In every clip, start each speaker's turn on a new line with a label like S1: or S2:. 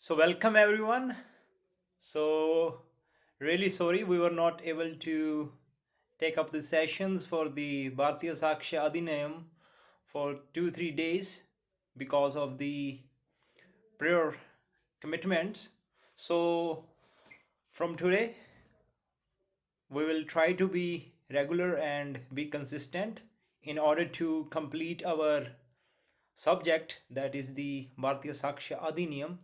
S1: So, welcome everyone. So, really sorry we were not able to take up the sessions for the Bharatiya Sakshya Adhinayam for 2 3 days because of the prayer commitments. So, from today, we will try to be regular and be consistent in order to complete our subject, that is the Bharatiya Sakshya Adhinayam.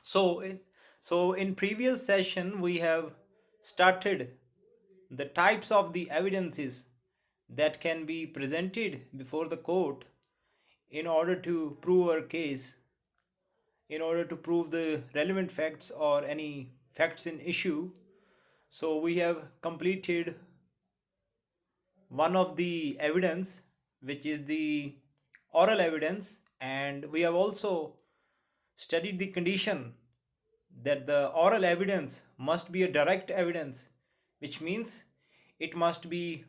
S1: So, in previous session we have started the types of the evidences that can be presented before the court in order to prove our case, in order to prove the relevant facts or any facts in issue. So we have completed one of the evidence, which is the oral evidence, and we have also studied the condition that the oral evidence must be a direct evidence, which means it must be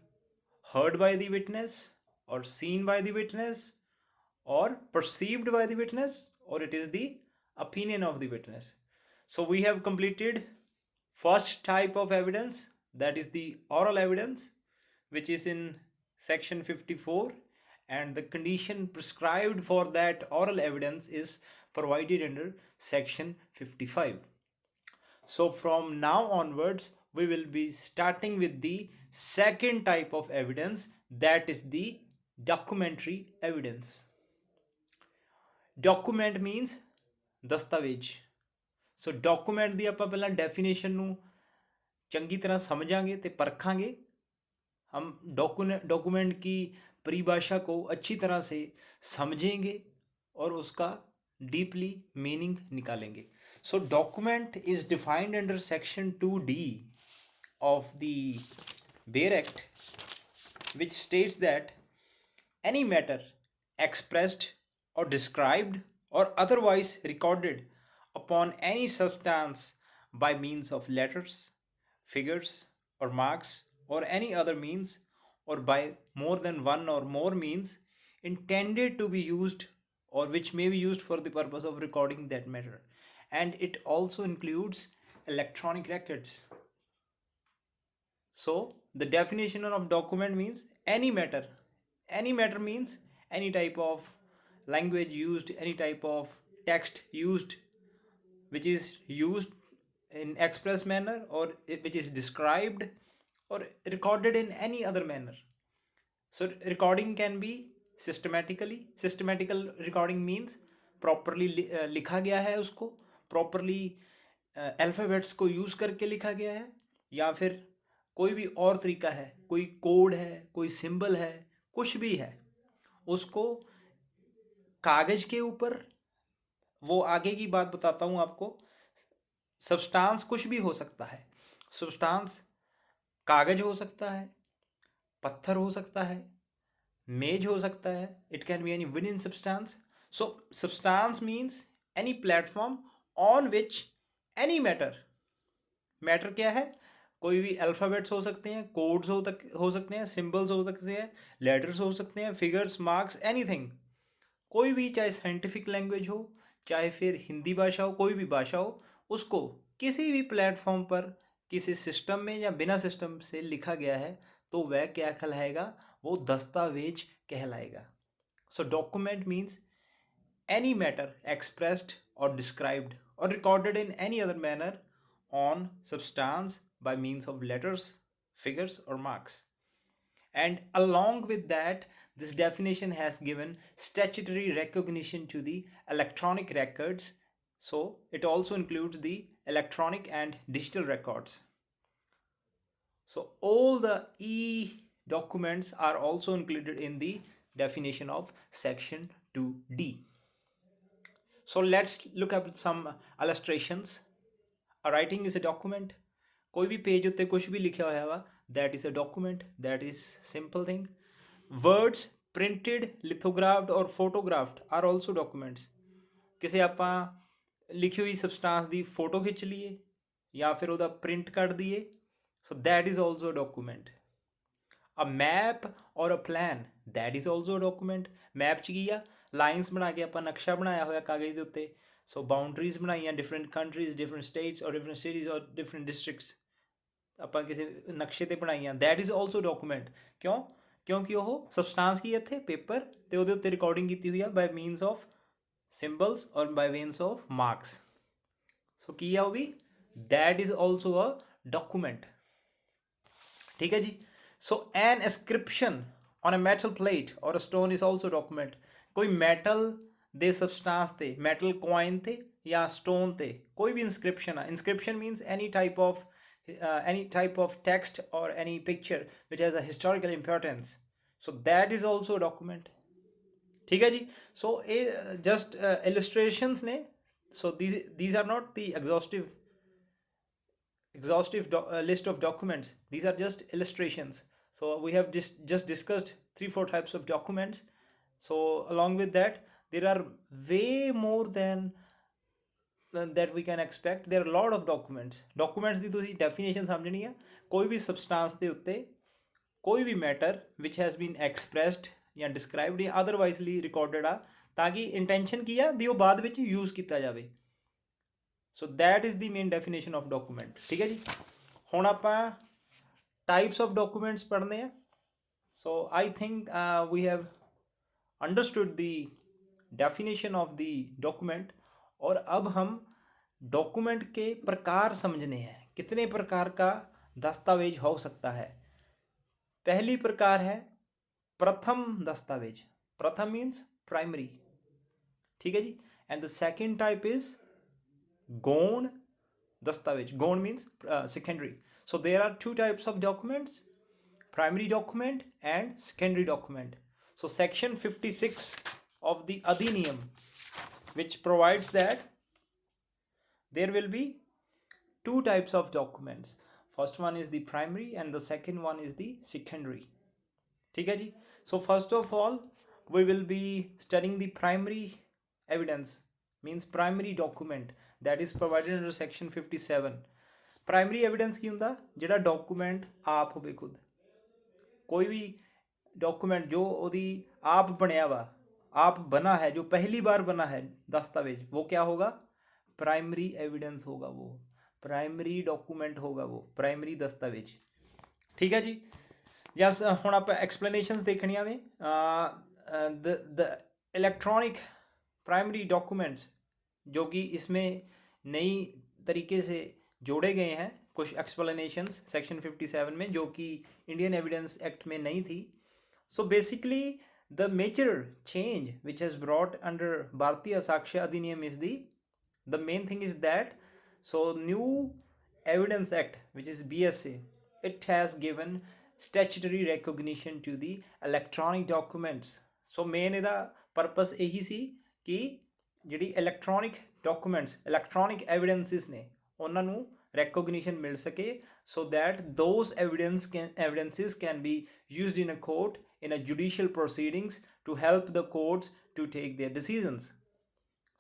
S1: heard by the witness or seen by the witness or perceived by the witness, or it is the opinion of the witness. So we have completed first type of evidence, that is the oral evidence, which is in section 54, and the condition prescribed for that oral evidence is provided under section 55. So from now onwards, we will be starting with the second type of evidence, that is the documentary evidence. Document means ਦਸਤਾਵੇਜ਼. ਸੋ document ਦੀ ਆਪਾਂ ਪਹਿਲਾਂ definition ਨੂੰ ਚੰਗੀ ਤਰ੍ਹਾਂ ਸਮਝਾਂਗੇ ਤੇ ਪਰਖਾਂਗੇ. हम document की परिभाषा को अच्छी तरह से समझेंगे और उसका डीपली मीनिंग निकालेंगे. So document is defined under section 2D of the Bayer Act, which states that any matter expressed or described or otherwise recorded upon any substance by means of letters, figures, or marks, or any other means, or by more than one or more means intended to be used or which may be used for the purpose of recording that matter. And it also includes electronic records. So the definition of document means any matter. Any matter means any type of language used, any type of text used, which is used in express manner or which is described or recorded in any other manner. So recording can be systematically. Systematical recording means properly लिखा गया है, उसको properly alphabets को use करके लिखा गया है, या फिर कोई भी और तरीका है, कोई कोड है, कोई सिंबल है, कुछ भी है, उसको कागज़ के ऊपर, वो आगे की बात बताता हूँ आपको. सब्सटेंस कुछ भी हो सकता है. सब्सटेंस कागज हो सकता है, पत्थर हो सकता है, मेज हो सकता है. It can be any with in substance. So substance means any platform on which any matter. Matter क्या है? कोई भी अल्फ़ाबेट्स हो सकते हैं, कोड्स हो सकते हैं, सिंबल्स हो सकते हैं, लेटर्स हो सकते हैं, फिगर्स, मार्क्स, एनीथिंग. कोई भी, चाहे साइंटिफिक लैंग्वेज हो, चाहे फिर हिंदी भाषा हो, कोई भी भाषा हो, उसको किसी भी प्लेटफॉर्म पर किसी सिस्टम में या बिना सिस्टम से लिखा गया है तो वह क्या कहलाएगा? वो दस्तावेज कहलाएगा. So document means any matter expressed or described or recorded in any other manner on substance by means of letters, figures, or marks. And along with that, this definition has given statutory recognition to the electronic records. So it also includes the electronic and digital records. So all the documents are also included in the definition of section 2D. So let's look at some illustrations. A writing is a document. कोई भी page उत्ते कुछ भी लिखा होया वा, that is a document. That is simple thing. Words printed, lithographed or photographed are also documents. ਕਿਸੇ ਆਪਾਂ ਲਿਖੀ ਹੋਈ ਸਬਸਟੈਂਸ ਦੀ ਫੋਟੋ ਖਿੱਚ ਲਈਏ ਜਾਂ ਫਿਰ ਉਹਦਾ ਪ੍ਰਿੰਟ ਕੱਢ ਦਈਏ, so that is also a document. A map or a plan, that is also a document. Map 'ਚ ਕੀ ਆ, ਲਾਈਨਸ ਬਣਾ ਕੇ ਆਪਾਂ ਨਕਸ਼ਾ ਬਣਾਇਆ ਹੋਇਆ ਕਾਗਜ਼ ਦੇ ਉੱਤੇ, ਸੋ ਬਾਉਂਡਰੀਜ਼ ਬਣਾਈਆਂ ਡਿਫਰੈਂਟ ਕੰਟਰੀਜ਼, ਡਿਫਰੈਂਟ ਸਟੇਟਸ ਔਰ ਡਿਫਰੈਂਟ ਸਿਟੀਜ਼ ਔਰ ਡਿਫਰੈਂਟ ਡਿਸਟ੍ਰਿਕਟਸ, ਆਪਾਂ ਕਿਸੇ ਨਕਸ਼ੇ ਤੇ ਬਣਾਈਆਂ, ਦੈਟ ਇਜ਼ ਆਲਸੋ ਡਾਕੂਮੈਂਟ। ਕਿਉਂ? ਕਿਉਂਕਿ ਉਹ ਸਬਸਟਾਂਸ ਕੀ ਇੱਥੇ ਪੇਪਰ ਤੇ ਉਹਦੇ ਉੱਤੇ ਰਿਕਾਰਡਿੰਗ ਕੀਤੀ ਹੋਈ ਆ ਬਾਈ means of symbols or by means of marks. So ਕੀ ਆ ਉਹ ਵੀ, that is also a document. ਠੀਕ ਹੈ ਜੀ। So an inscription on a metal plate or a stone is also document. ਕੋਈ ਮੈਟਲ ਦੇ ਸਬਸਟਾਂਸ ਤੇ, ਮੈਟਲ ਕੁਆਇਨ ਤੇ ਜਾਂ ਸਟੋਨ ਤੇ ਕੋਈ ਵੀ ਇਨਸਕ੍ਰਿਪਸ਼ਨ ਆ, inscription means any type of text or any picture which has a historical importance, so that is also a document। ठीक है जी। so just illustrations ne, so these are not the exhaustive list of documents, these are just illustrations। so we have just discussed 3-4 types of documents, so along with that there are way more than that we can expect, there are a lot of documents ਦੀ ਤੁਸੀਂ definition ਸਮਝਣੀ ਆ, ਕੋਈ ਵੀ substance ਦੇ ਉੱਤੇ ਕੋਈ ਵੀ matter which has been ਐਕਸਪ੍ਰੈਸਡ ਜਾਂ described ਜਾਂ ਅਦਰਵਾਈਜ਼ਲੀ recorded ਆ, ਤਾਂ ਕਿ ਇੰਟੈਂਸ਼ਨ ਕੀ ਆ ਵੀ ਉਹ ਬਾਅਦ ਵਿੱਚ ਯੂਜ਼ ਕੀਤਾ ਜਾਵੇ। So that is the main definition of document. ਠੀਕ ਹੈ ਜੀ। ਹੁਣ ਆਪਾਂ ਟਾਈਪਸ ਆਫ ਡਾਕੂਮੈਂਟਸ ਪੜ੍ਹਨੇ ਆ। So I think we have understood the definition of the document, और अब हम डॉक्यूमेंट के प्रकार समझने हैं, कितने प्रकार का दस्तावेज हो सकता है। पहली प्रकार है प्रथम दस्तावेज, प्रथम मीन्स प्राइमरी। ठीक है जी। And the second type is गौण दस्तावेज, गौण means secondary. So there are 2 types of documents, primary document and secondary document. So section 56 of the Adhiniyam, which provides that there will be 2 types of documents, first one is the primary and the second one is the secondary। ठीक है जी। so first of all we will be studying the primary evidence, means primary document that is provided under section 57। primary evidence ਕੀ ਹੁੰਦਾ, ਜਿਹੜਾ document ਆਪ ਹੋਵੇ, ਖੁਦ कोई भी document जो ਉਹਦੀ आप ਬਣਿਆ ਵਾ, आप बना है, जो पहली बार बना है दस्तावेज, वो क्या होगा, प्राइमरी एविडेंस होगा, वो प्राइमरी डॉक्यूमेंट होगा, वो प्राइमरी दस्तावेज। ठीक है जी। यस, ਹੁਣ ਆਪਾਂ एक्सप्लेनेशंस देखनिया way the electronic primary documents जो कि इसमें नई तरीके से जोड़े गए हैं, कुछ एक्सप्लेनेशंस सेक्शन 57 में जो कि इंडियन एविडेंस एक्ट में नहीं थी। So basically the major change which has brought under Bharatiya Sakshya Adhiniyam is the main thing is that, so new evidence act which is BSA, it has given statutory recognition to the electronic documents। so main ਇਹਦਾ purpose ਇਹੀ ਸੀ ਕਿ ਜਿਹੜੀ electronic documents, electronic evidences ਨੇ, ਉਹਨਾਂ ਨੂੰ recognition ਮਿਲ ਸਕੇ, so that those evidences can be used in a court, in a judicial proceedings, to help the courts to take their decisions,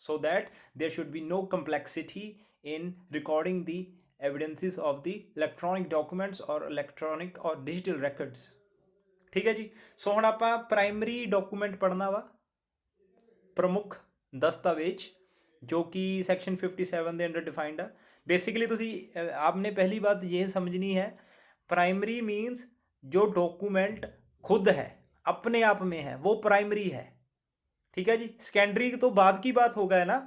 S1: so that there should be no complexity in recording the evidences of the electronic documents or electronic or digital records। ठीक है जी। सो ਹੁਣ ਆਪਾਂ primary document ਪੜ੍ਹਨਾ ਵਾ, ਪ੍ਰਮੁੱਖ ਦਸਤਾਵੇਜ, जो कि सेक्शन 57 के अंडर डिफाइंड है। बेसिकली तुसी आपने पहली बात ये समझनी है, प्राइमरी मीन्स जो डॉक्यूमेंट खुद है, अपने आप में है, वो प्राइमरी है। ठीक है जी। सेकेंडरी तो बाद की बात होगा है ना,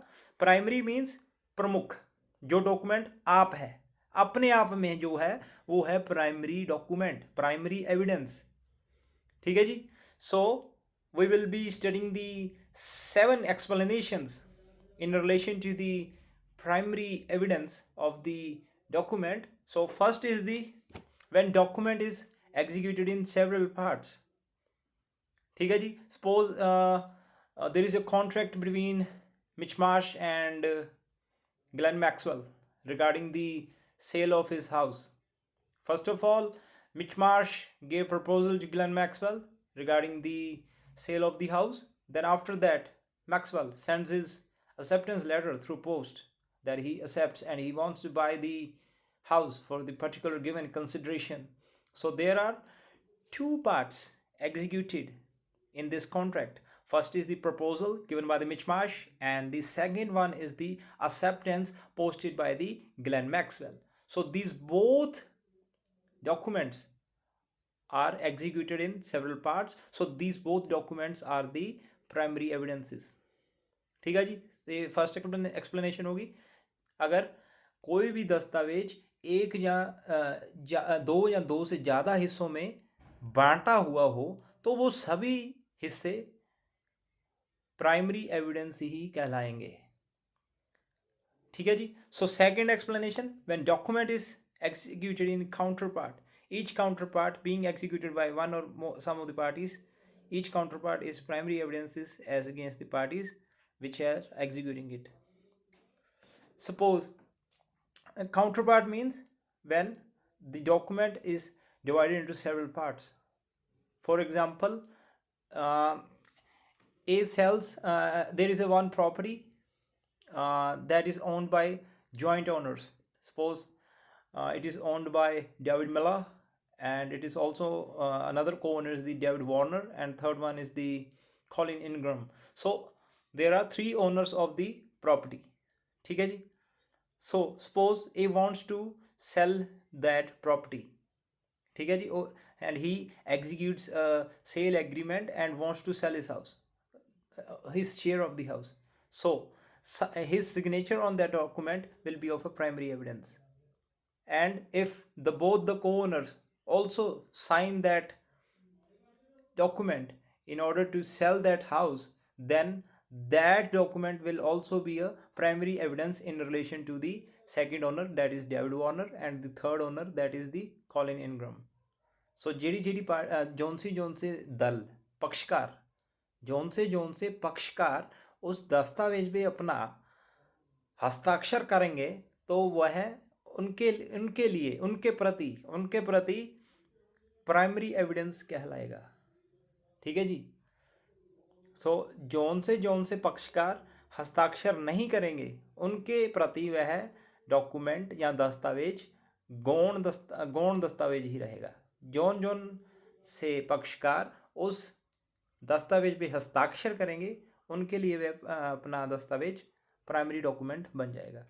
S1: प्राइमरी मीन्स प्रमुख, जो डॉक्यूमेंट आप है, अपने आप में जो है वो है प्राइमरी डॉक्यूमेंट, प्राइमरी एविडेंस। ठीक है जी। So we will be studying the 7 explanations in relation to the primary evidence of the document। so first is the when document is executed in several parts। ठीक है जी। suppose there is a contract between Michmarsh and Glenn Maxwell regarding the sale of his house। first of all, Michmarsh gave proposal to Glenn Maxwell regarding the sale of the house, then after that Maxwell sends his acceptance letter through post that he accepts and he wants to buy the house for the particular given consideration। so there are 2 parts executed in this contract. First is the proposal given by the Michmash, and the second one is the acceptance posted by the Glenn Maxwell. So these both documents are executed in several parts. So these both documents are the primary evidences. ठीक है जी, ये first explanation होगी. अगर कोई भी दस्तावेज एक दो या दो से ज़्यादा हिस्सों में बांटा हुआ हो तो वो सभी हिस्से प्राइमरी एविडेंस ही कहलाएंगे. ठीक है जी. So second explanation, when document is executed in counterpart, each counterpart being executed by one or more, some of the parties, each counterpart is primary evidences as against the parties which are executing it. Suppose a counterpart means when the document is divided into several parts. For example, a sells there is a one property that is owned by joint owners. Suppose it is owned by David Miller, and it is also another co-owner is the David Warner, and third one is the Colin Ingram. So there are three owners of the property. ठीक है जी. So suppose A wants to sell that property. ठीक है जी. And he executes a sale agreement and wants to sell his house, his share of the house. So his signature on that document will be of a primary evidence. And if both the co-owners also sign that document in order to sell that house, then that document will also be a primary evidence in relation to the second owner, that is David Warner, and the third owner, that is the Colin Ingram. So zone से दल पक्षकार zone से पक्षकार उस दस्तावेज पे अपना हस्ताक्षर करेंगे तो वह उनके लिए उनके प्रति प्राइमरी एविडेंस कहलाएगा. ठीक है जी. सो जोन से पक्षकार हस्ताक्षर नहीं करेंगे उनके प्रति वह डॉक्यूमेंट या दस्तावेज गौण दस्तावेज ही रहेगा. जोन से पक्षकार उस दस्तावेज पे हस्ताक्षर करेंगे उनके लिए वह अपना दस्तावेज प्राइमरी डॉक्यूमेंट बन जाएगा.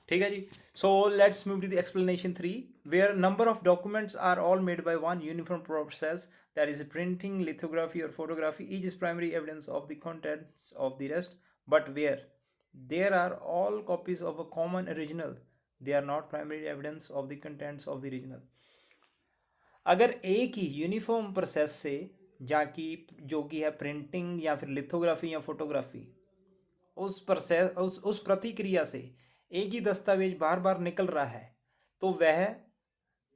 S1: ठीक है जी. So let's move to the explanation 3, where number of documents are all made by one uniform process, that is printing, lithography or photography. Each is primary evidence of the contents of the rest, but where there are all copies of a common original, they are not primary evidence of the contents of the original. अगर एक ही uniform process से जो कि है printing या फिर lithography या photography, उस प्रोसेस उस प्रतिक्रिया से एक ही दस्तावेज बार बार निकल रहा है तो वह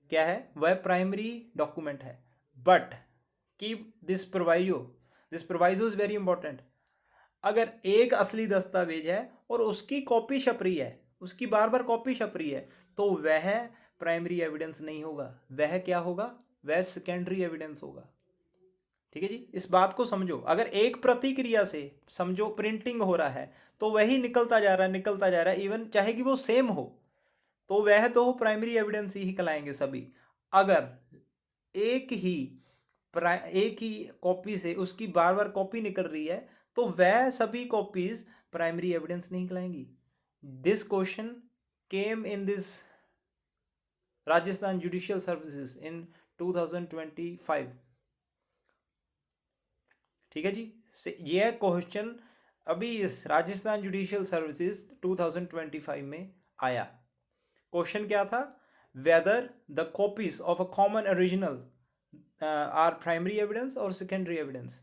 S1: क्या है, वह प्राइमरी डॉक्यूमेंट है. But keep this proviso is very important. अगर एक असली दस्तावेज है और उसकी कॉपी छप रही है, उसकी बार बार कॉपी छप रही है, तो वह प्राइमरी एविडेंस नहीं होगा. वह क्या होगा, वह सेकेंडरी एविडेंस होगा. ठीक है जी. इस बात को समझो. अगर एक प्रतिक्रिया से समझो प्रिंटिंग हो रहा है तो वही निकलता जा रहा है इवन चाहे कि वो सेम हो, तो वह तो प्राइमरी एविडेंस ही कहलाएंगे सभी. अगर एक ही कॉपी से उसकी बार बार कॉपी निकल रही है तो वह सभी कॉपीज प्राइमरी एविडेंस नहीं कहलाएंगी. This question came in this Rajasthan judicial services in 2025. ठीक है जी. यह क्वेश्चन अभी इस राजस्थान जुडिशियल सर्विसेज 2025 में आया. क्वेश्चन क्या था, whether the copies of a common original are primary evidence or secondary evidence.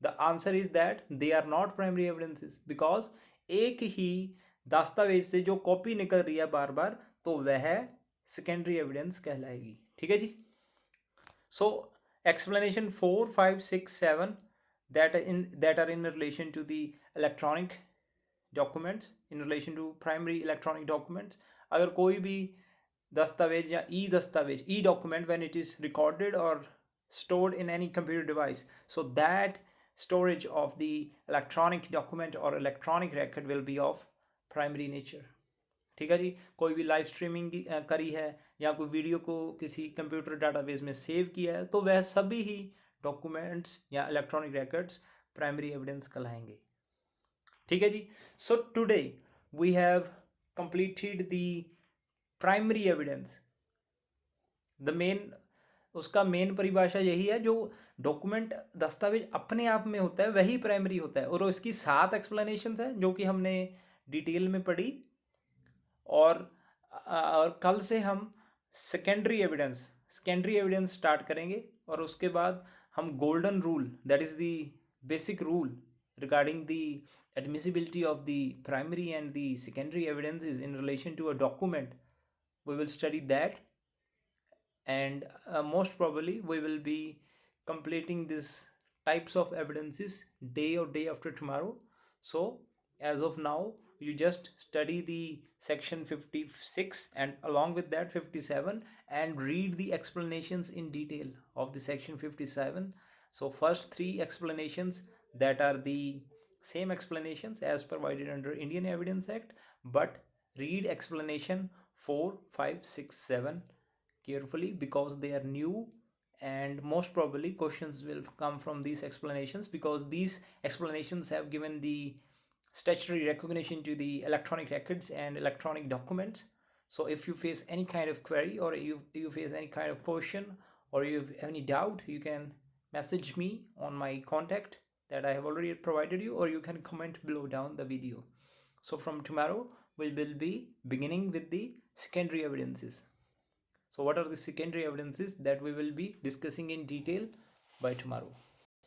S1: The answer is that they are not primary evidences, because एक ही दस्तावेज से जो कॉपी निकल रही है बार बार तो वह सेकेंडरी एविडेंस कहलाएगी. ठीक है जी. सो explanation 4, 5, 6, 7 that are in relation to the electronic documents, in relation to primary electronic documents. अगर कोई भी दस्तावेज या ई document when it is recorded or stored in any computer device, so that storage of the electronic document or electronic record will be of primary nature. ठीक है जी. कोई भी live streaming करी है या कोई वीडियो को किसी कंप्यूटर डाटाबेस में सेव किया है तो वह सभी ही डॉक्यूमेंट्स या इलेक्ट्रॉनिक रिकॉर्ड्स प्राइमरी एविडेंस कहलाएंगे। ठीक है जी। So today we have completed the primary evidence. The main, उसका मेन परिभाषा यही है, जो डॉक्यूमेंट दस्तावेज अपने आप में होता है वही प्राइमरी होता है, और इसकी 7 एक्सप्लेनेशन है जो कि हमने डिटेल में पढ़ी। और कल से हम सेकेंडरी एविडेंस स्टार्ट करेंगे, और उसके बाद हम golden rule, that is the basic rule regarding the admissibility of the primary and the secondary evidences in relation to a document. We will study that, and most probably we will be completing these types of evidences day after tomorrow. So as of now, you just study the section 56 and along with that 57, and read the explanations in detail of the section 57. So first 3 explanations, that are the same explanations as provided under Indian Evidence Act, but read explanation 4, 5, 6, 7 carefully, because they are new, and most probably questions will come from these explanations, because these explanations have given the statutory recognition to the electronic records and electronic documents. So if you face any kind of query, or you face any kind of question, or you have any doubt, you can message me on my contact that I have already provided you, or you can comment below down the video. So from tomorrow we will be beginning with the secondary evidences. So what are the secondary evidences that we will be discussing in detail by tomorrow?